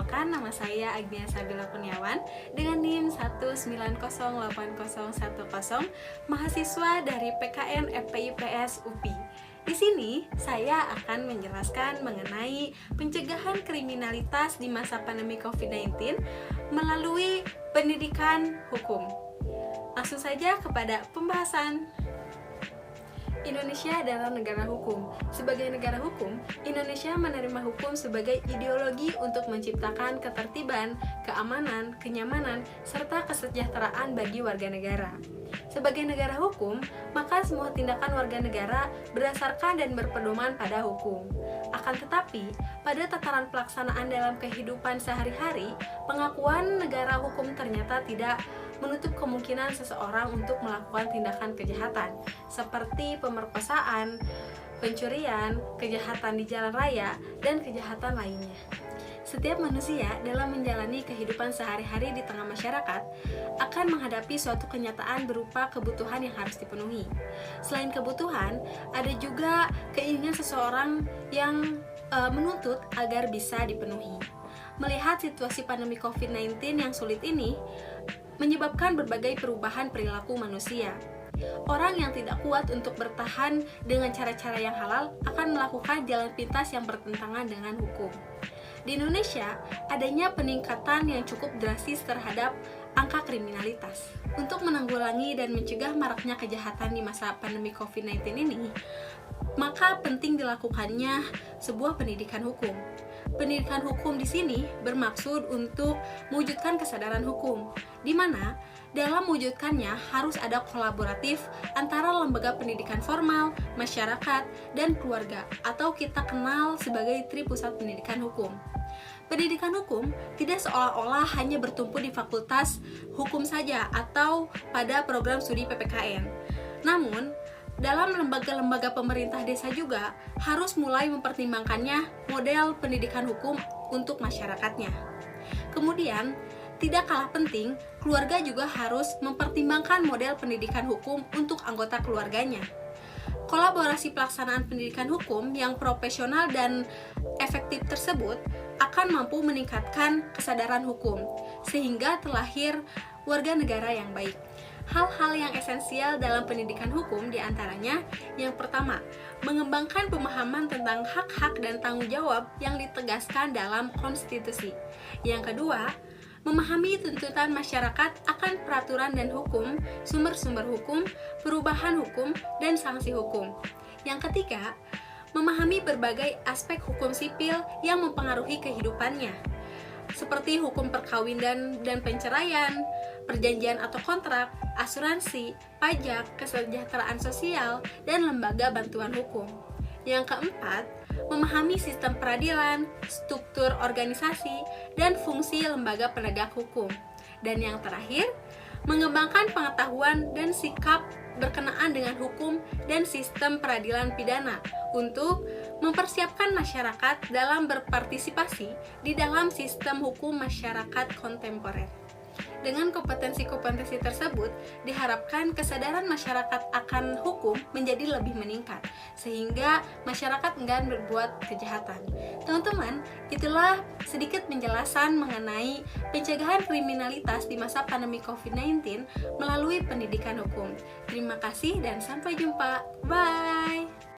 Perkenalkan, nama saya Agnia Sabila Kurniawan dengan NIM 1908010, mahasiswa dari PKN FPIPS UPI. Di sini, saya akan menjelaskan mengenai pencegahan kriminalitas di masa pandemi COVID-19 melalui pendidikan hukum. Langsung saja kepada pembahasan. Indonesia adalah negara hukum. Sebagai negara hukum, Indonesia menerima hukum sebagai ideologi untuk menciptakan ketertiban, keamanan, kenyamanan, serta kesejahteraan bagi warga negara. Sebagai negara hukum, maka semua tindakan warga negara berdasarkan dan berpedoman pada hukum. Akan tetapi, pada tataran pelaksanaan dalam kehidupan sehari-hari, pengakuan negara hukum ternyata tidak menutup kemungkinan seseorang untuk melakukan tindakan kejahatan seperti pemerkosaan, pencurian, kejahatan di jalan raya, dan kejahatan lainnya. Setiap manusia dalam menjalani kehidupan sehari-hari di tengah masyarakat akan menghadapi suatu kenyataan berupa kebutuhan yang harus dipenuhi. Selain kebutuhan, ada juga keinginan seseorang yang menuntut agar bisa dipenuhi. Melihat situasi pandemi COVID-19 yang sulit ini, menyebabkan berbagai perubahan perilaku manusia. Orang yang tidak kuat untuk bertahan dengan cara-cara yang halal akan melakukan jalan pintas yang bertentangan dengan hukum. Di Indonesia, adanya peningkatan yang cukup drastis terhadap angka kriminalitas. Untuk menanggulangi dan mencegah maraknya kejahatan di masa pandemi COVID-19 ini, maka penting dilakukannya sebuah pendidikan hukum. Pendidikan hukum di sini bermaksud untuk mewujudkan kesadaran hukum, di mana dalam mewujudkannya harus ada kolaboratif antara lembaga pendidikan formal, masyarakat, dan keluarga, atau kita kenal sebagai Tripusat Pendidikan Hukum. Pendidikan hukum tidak seolah-olah hanya bertumpu di fakultas hukum saja atau pada program studi PPKN. Namun, dalam lembaga-lembaga pemerintah desa juga harus mulai mempertimbangkannya model pendidikan hukum untuk masyarakatnya. Kemudian, tidak kalah penting, keluarga juga harus mempertimbangkan model pendidikan hukum untuk anggota keluarganya. Kolaborasi pelaksanaan pendidikan hukum yang profesional dan efektif tersebut akan mampu meningkatkan kesadaran hukum, sehingga terlahir warga negara yang baik. Hal-hal yang esensial dalam pendidikan hukum diantaranya, yang pertama, mengembangkan pemahaman tentang hak-hak dan tanggung jawab yang ditegaskan dalam konstitusi. Yang kedua, memahami tuntutan masyarakat akan peraturan dan hukum, sumber-sumber hukum, perubahan hukum, dan sanksi hukum. Yang ketiga, memahami berbagai aspek hukum sipil yang mempengaruhi kehidupannya, seperti hukum perkawinan dan perceraian, perjanjian atau kontrak, asuransi, pajak, kesejahteraan sosial, dan lembaga bantuan hukum. Yang keempat, memahami sistem peradilan, struktur organisasi, dan fungsi lembaga penegak hukum. Dan yang terakhir, mengembangkan pengetahuan dan sikap berkenaan dengan hukum dan sistem peradilan pidana untuk mempersiapkan masyarakat dalam berpartisipasi di dalam sistem hukum masyarakat kontemporer. Dengan kompetensi-kompetensi tersebut, diharapkan kesadaran masyarakat akan hukum menjadi lebih meningkat, sehingga masyarakat enggan berbuat kejahatan. Teman-teman, itulah sedikit penjelasan mengenai pencegahan kriminalitas di masa pandemi COVID-19 melalui pendidikan hukum. Terima kasih dan sampai jumpa. Bye!